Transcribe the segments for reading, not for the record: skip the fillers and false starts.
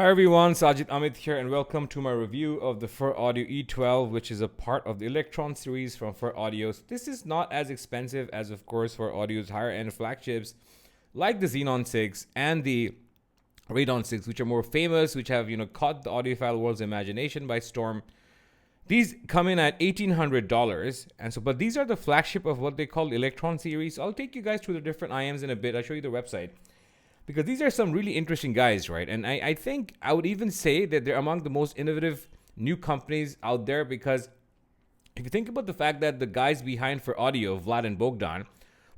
Hi everyone, Sajid Amit here and welcome to my review of the FiR Audio E12, which is a part of the Electron series from FiR Audios. This is not as expensive as, of course, FiR Audio's higher end flagships like the Xenon 6 and the Radon 6, which are more famous, which have, caught the audiophile world's imagination by storm. These come in at $1,800, but these are the flagship of what they call the Electron series. I'll take you guys through the different IMs in a bit. I'll show you the website, because these are some really interesting guys, right? And I think I would even say that they're among the most innovative new companies out there, because if you think about the fact that the guys behind FiR Audio, Vlad and Bogdan,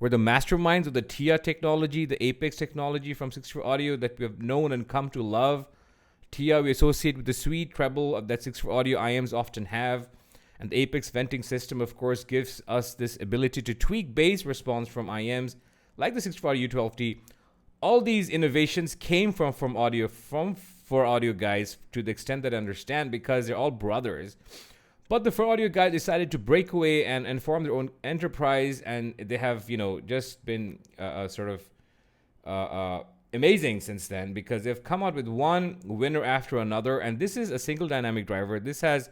were the masterminds of the TIA technology, the Apex technology from 6-FiR Audio that we have known and come to love. TIA we associate with the sweet treble that 6-FiR Audio IMs often have. And the Apex venting system, of course, gives us this ability to tweak bass response from IMs like the 6-FiR Audio U12T. All these innovations came from FiR Audio guys, to the extent that I understand, because they're all brothers. But the FiR Audio guys decided to break away and form their own enterprise, and they have, just been amazing since then, because they've come out with one winner after another. And this is a single dynamic driver. This has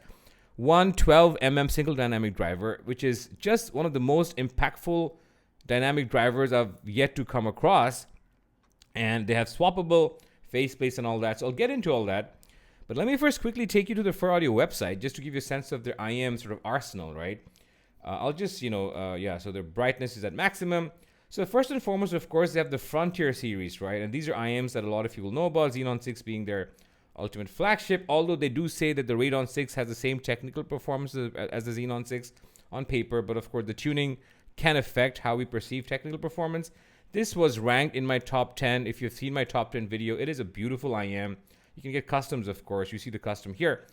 one 12mm single dynamic driver, which is just one of the most impactful dynamic drivers I've yet to come across. And they have swappable faceplates and all that. So I'll get into all that. But let me first quickly take you to the FiR Audio website, just to give you a sense of their IM sort of arsenal, right? I'll just, so their brightness is at maximum. So first and foremost, of course, they have the Frontier series, right? And these are IMs that a lot of people know about, Xenon 6 being their ultimate flagship, although they do say that the Radon 6 has the same technical performance as the Xenon 6 on paper. But of course, the tuning can affect how we perceive technical performance. This was ranked in my top 10. If you've seen my top 10 video, it is a beautiful IM. You can get customs, of course. You see the custom here.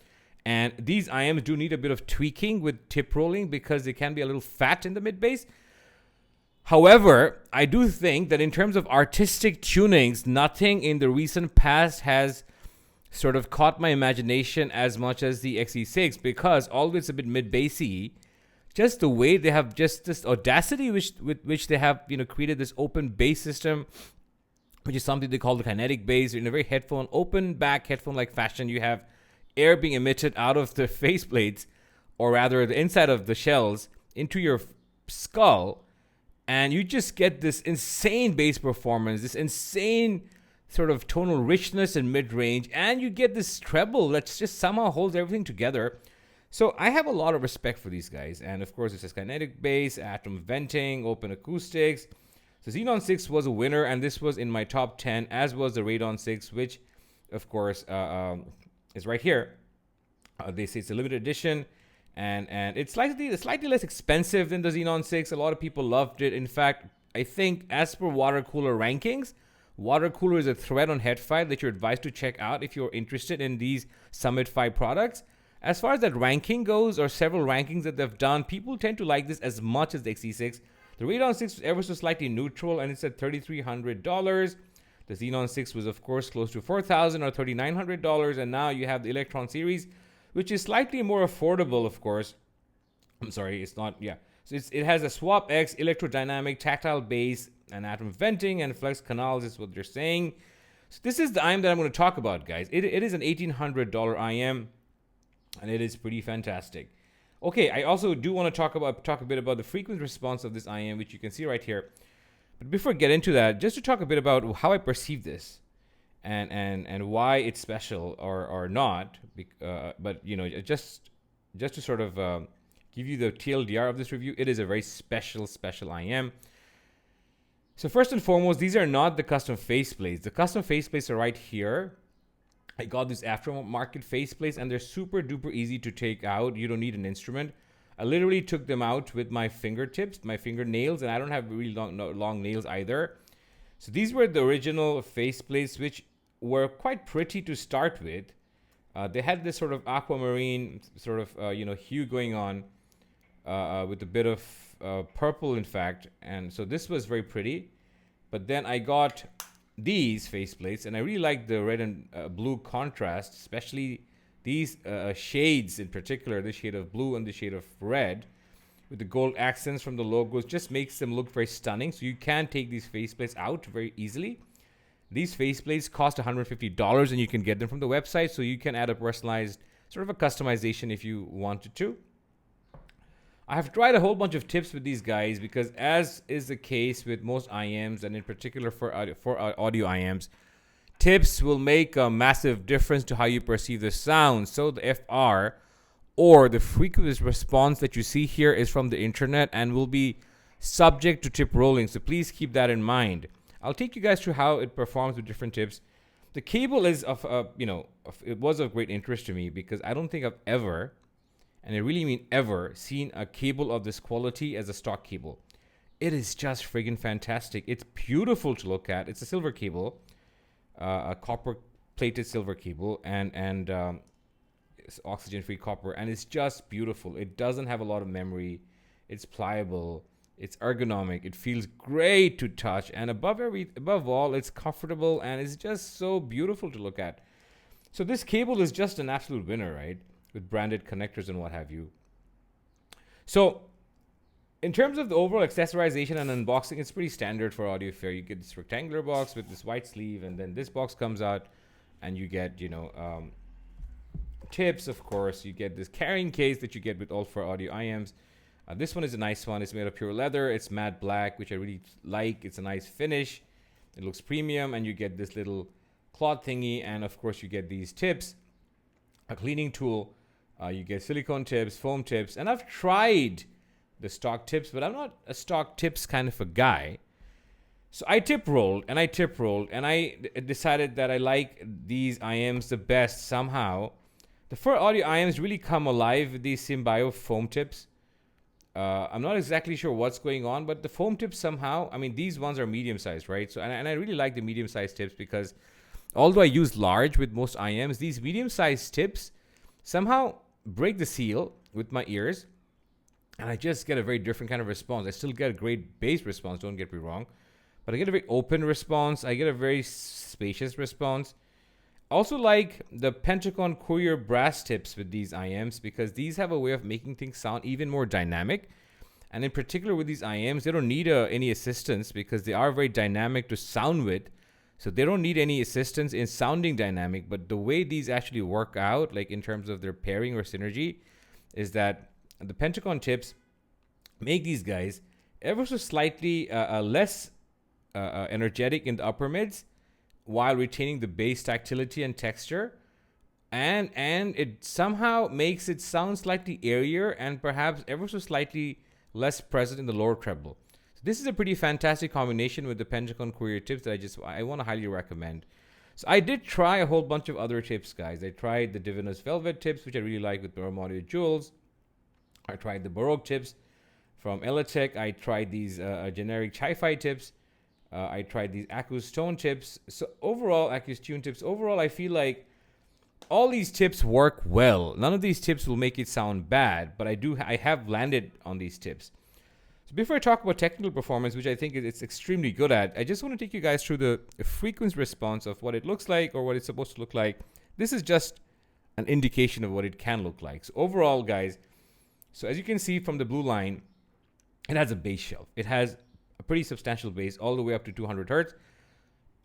And these IMs do need a bit of tweaking with tip rolling, because they can be a little fat in the mid bass. However, I do think that in terms of artistic tunings, nothing in the recent past has sort of caught my imagination as much as the XE6, because although it's a bit mid bassy, just the way they have just this audacity with which they have created this open bass system, which is something they call the kinetic bass. In a very open back headphone like fashion, you have air being emitted out of the faceplates, or rather the inside of the shells, into your skull, and you just get this insane bass performance, this insane sort of tonal richness in mid-range, and you get this treble that just somehow holds everything together. So I have a lot of respect for these guys. And of course, it says kinetic bass, atom venting, open acoustics. So Xenon 6 was a winner, and this was in my top 10, as was the Radon 6, which of course is right here. They say it's a limited edition, and it's slightly less expensive than the Xenon 6. A lot of people loved it. In fact, I think as per water cooler rankings, water cooler is a thread on Head5 that you're advised to check out if you're interested in these Summit 5 products. As far as that ranking goes, or several rankings that they've done, people tend to like this as much as the XE6. The Radon 6 was ever so slightly neutral, and it's at $3,300. The Xenon 6 was, of course, close to $4,000 or $3,900. And now you have the Electron series, which is slightly more affordable, of course. I'm sorry, it's not, yeah. So it has a Swap X, electrodynamic, tactile bass, and atom venting, and flex canals is what they're saying. So this is the IM that I'm going to talk about, guys. It is an $1,800 IM. And it is pretty fantastic. Okay, I also do want to talk a bit about the frequency response of this IM, which you can see right here. But before I get into that, just to talk a bit about how I perceive this, and why it's special or not. But just to sort of give you the TLDR of this review, it is a very special IM. So first and foremost, these are not the custom faceplates. The custom faceplates are right here. I got these aftermarket faceplates, and they're super duper easy to take out. You don't need an instrument. I literally took them out with my fingertips, my fingernails, and I don't have really long nails either. So these were the original faceplates, which were quite pretty to start with. They had this sort of aquamarine sort of hue going on, with a bit of purple, in fact. And so this was very pretty. But then I got these faceplates, and I really like the red and blue contrast, especially these shades in particular, the shade of blue and the shade of red, with the gold accents from the logos, just makes them look very stunning. So you can take these faceplates out very easily. These faceplates cost $150 and you can get them from the website, so you can add a personalized sort of a customization if you wanted to. I have tried a whole bunch of tips with these guys because, as is the case with most IMs, and in particular for audio IMs, tips will make a massive difference to how you perceive the sound. So the FR, or the frequency response that you see here, is from the internet and will be subject to tip rolling. So please keep that in mind. I'll take you guys through how it performs with different tips. The cable is it was of great interest to me because I don't think I've ever, and I really mean ever, seen a cable of this quality as a stock cable. It is just friggin' fantastic. It's beautiful to look at. It's a silver cable, a copper-plated silver cable, and it's oxygen-free copper, and it's just beautiful. It doesn't have a lot of memory. It's pliable. It's ergonomic. It feels great to touch, and above all, it's comfortable, and it's just so beautiful to look at. So this cable is just an absolute winner, right? With branded connectors and what have you. So in terms of the overall accessorization and unboxing, it's pretty standard for Audio FiR. You get this rectangular box with this white sleeve, and then this box comes out, and you get, tips, of course. You get this carrying case that you get with all FiR audio IMs. This one is a nice one. It's made of pure leather. It's matte black, which I really like. It's a nice finish. It looks premium, and you get this little cloth thingy, and of course you get these tips, a cleaning tool. You get silicone tips, foam tips, and I've tried the stock tips, but I'm not a stock tips kind of a guy. So I tip rolled, and I decided that I like these IMs the best somehow. The FiR audio IMs really come alive with these Symbio foam tips. I'm not exactly sure what's going on, but the foam tips somehow, I mean, these ones are medium sized, right? So, and I really like the medium sized tips because although I use large with most IMs, these medium sized tips somehow break the seal with my ears, and I just get a very different kind of response. I still get a great bass response, don't get me wrong, but I get a very open response. I get a very spacious response. Also like the Pentagon Courier brass tips with these IMs because these have a way of making things sound even more dynamic. And in particular with these IMs, they don't need any assistance because they are very dynamic to sound with. So they don't need any assistance in sounding dynamic. But the way these actually work out, like in terms of their pairing or synergy, is that the Pentagon tips make these guys ever so slightly less energetic in the upper mids, while retaining the bass tactility and texture, and it somehow makes it sound slightly airier and perhaps ever so slightly less present in the lower treble. So this is a pretty fantastic combination with the Pentagon Courier tips that I want to highly recommend. So I did try a whole bunch of other tips, guys. I tried the Divinus Velvet tips, which I really like with Baroque Audio Jewels. I tried the Baroque tips from Elatech. I tried these generic Chi-Fi tips. I tried these Acustone tips. So overall, Acustune tips. Overall, I feel like all these tips work well. None of these tips will make it sound bad, but I have landed on these tips. So before I talk about technical performance, which I think it's extremely good at, I just want to take you guys through the frequency response of what it looks like or what it's supposed to look like. This is just an indication of what it can look like. So overall, guys, so as you can see from the blue line, it has a bass shelf. It has a pretty substantial bass all the way up to 200 hertz.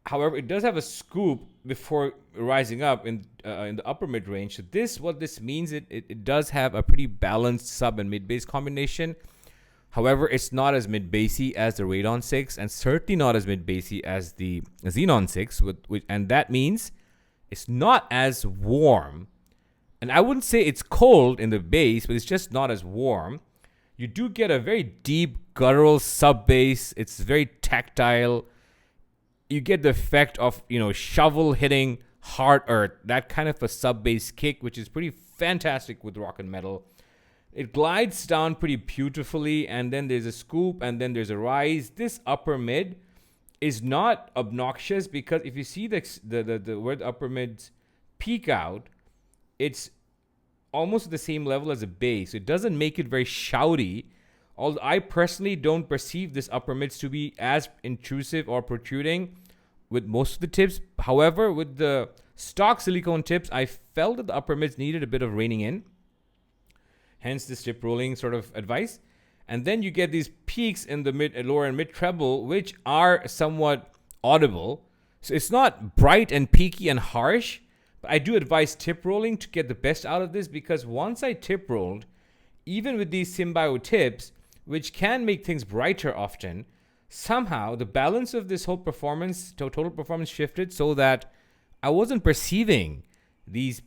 However, it does have a scoop before rising up in the upper mid range. So what this means, it does have a pretty balanced sub and mid bass combination. However, it's not as mid bassy as the Radon 6 and certainly not as mid bassy as the Xenon 6, and that means it's not as warm. And I wouldn't say it's cold in the bass, but it's just not as warm. You do get a very deep guttural sub bass. It's very tactile. You get the effect of, shovel hitting hard earth, that kind of a sub bass kick, which is pretty fantastic with rock and metal. It glides down pretty beautifully, and then there's a scoop, and then there's a rise. This upper mid is not obnoxious because if you see the where the upper mids peak out, it's almost at the same level as a bass. It doesn't make it very shouty. Although I personally don't perceive this upper mids to be as intrusive or protruding with most of the tips. However, with the stock silicone tips, I felt that the upper mids needed a bit of reining in. Hence this tip rolling sort of advice. And then you get these peaks in the lower and mid treble, which are somewhat audible. So it's not bright and peaky and harsh, but I do advise tip rolling to get the best out of this, because once I tip rolled, even with these Symbio tips, which can make things brighter often, somehow the balance of this whole performance, total performance, shifted so that I wasn't perceiving these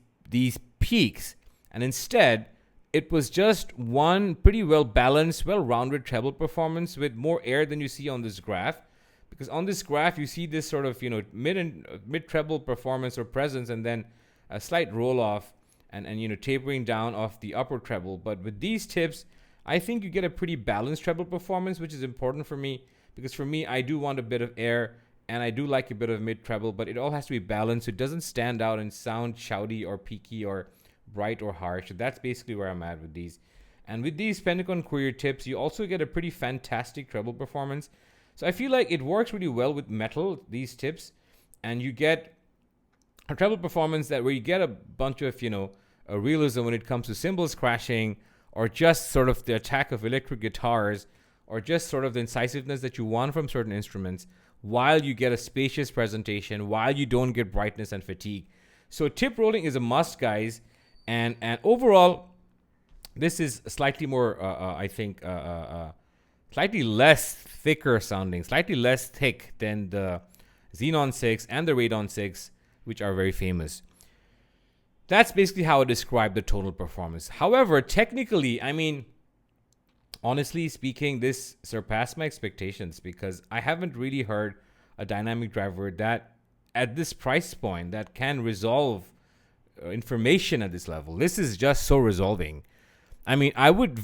peaks, and instead it was just one pretty well balanced, well rounded treble performance with more air than you see on this graph. Because on this graph you see this sort of mid treble performance or presence, and then a slight roll off and tapering down off the upper treble. But with these tips, I think you get a pretty balanced treble performance, which is important for me, because for me, I do want a bit of air and I do like a bit of mid treble, but it all has to be balanced. It doesn't stand out and sound shouty or peaky or bright or harsh. So that's basically where I'm at with these. And with these Pentagon Courier tips, you also get a pretty fantastic treble performance. So I feel like it works really well with metal, these tips, and you get a treble performance where you get a bunch of, a realism when it comes to cymbals crashing, or just sort of the attack of electric guitars, or just sort of the incisiveness that you want from certain instruments, while you get a spacious presentation, while you don't get brightness and fatigue. So tip rolling is a must, guys. And overall, this is slightly more, slightly less thicker sounding, slightly less thick than the Xenon 6 and the Radon 6, which are very famous. That's basically how I describe the total performance. However, technically, honestly speaking, this surpassed my expectations, because I haven't really heard a dynamic driver that at this price point that can resolve information at this level. This is just so resolving. I would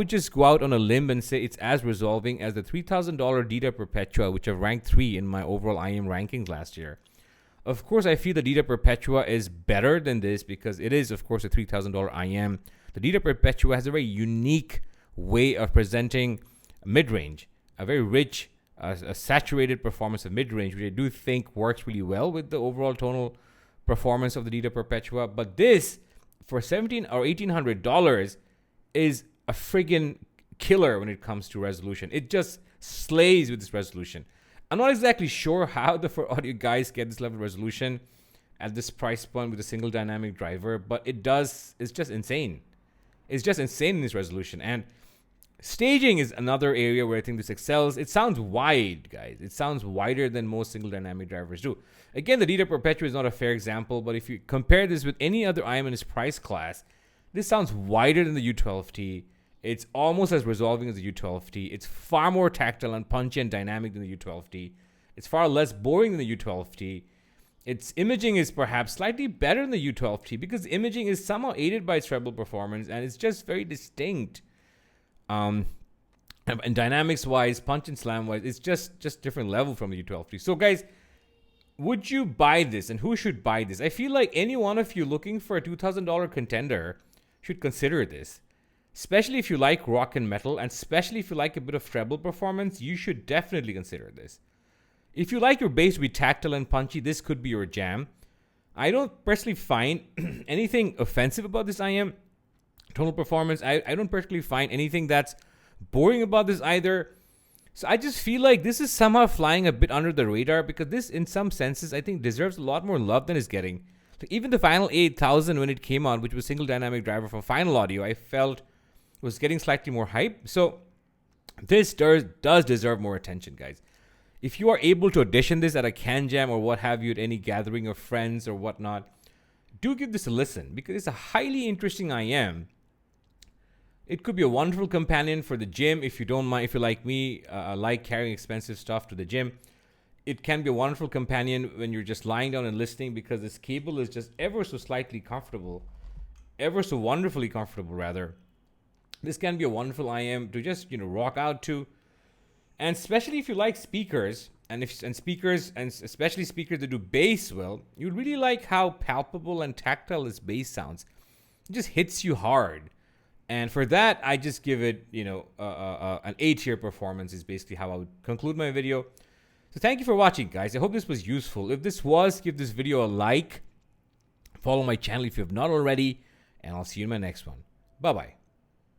just go out on a limb and say it's as resolving as the $3,000 Dita Perpetua, which have ranked 3 in my overall IM rankings last year. Of course, I feel the Dita Perpetua is better than this, because it is, of course, a $3,000 IM. The Dita Perpetua has a very unique way of presenting mid-range, a very rich, a saturated performance of mid-range, which I do think works really well with the overall tonal performance of the Dita Perpetua. But this, for $1,700 or $1,800, is a friggin' killer when it comes to resolution. It just slays with this resolution. I'm not exactly sure how the FiR Audio guys get this level of resolution at this price point with a single dynamic driver, but it does. It's just insane. It's just insane in this resolution. And staging is another area where I think this excels. It sounds wide, guys. It sounds wider than most single dynamic drivers do. Again, the Dita Perpetua is not a fair example, but if you compare this with any other IM in its price class, this sounds wider than the U12T. It's almost as resolving as the U12T. It's far more tactile and punchy and dynamic than the U12T. It's far less boring than the U12T. Its imaging is perhaps slightly better than the U12T, because the imaging is somehow aided by its treble performance, and it's just very distinct. And dynamics-wise, punch and slam-wise, it's just different level from the U12T. So, guys, would you buy this, and who should buy this? I feel like any one of you looking for a $2,000 contender should consider this. Especially if you like rock and metal, and especially if you like a bit of treble performance, you should definitely consider this. If you like your bass to be tactile and punchy, this could be your jam. I don't personally find anything offensive about this IM tonal performance. I don't particularly find anything that's boring about this either. So I just feel like this is somehow flying a bit under the radar, because this, in some senses, I think deserves a lot more love than it's getting. Like even the Final 8000, when it came out, which was single dynamic driver from Final Audio, I felt was getting slightly more hype. So this does deserve more attention, guys. If you are able to audition this at a Can Jam or what have you, at any gathering of friends or whatnot, do give this a listen, because it's a highly interesting IM. It could be a wonderful companion for the gym if you don't mind. If you like me, like carrying expensive stuff to the gym, it can be a wonderful companion when you're just lying down and listening, because this cable is just ever so slightly comfortable, ever so wonderfully comfortable, rather. This can be a wonderful IM to just rock out to, and especially if you like speakers, and speakers, and especially speakers that do bass well, you really like how palpable and tactile this bass sounds. It just hits you hard. And for that, I just give it, an A-tier performance is basically how I would conclude my video. So thank you for watching, guys. I hope this was useful. If this was, give this video a like. Follow my channel if you have not already. And I'll see you in my next one. Bye-bye.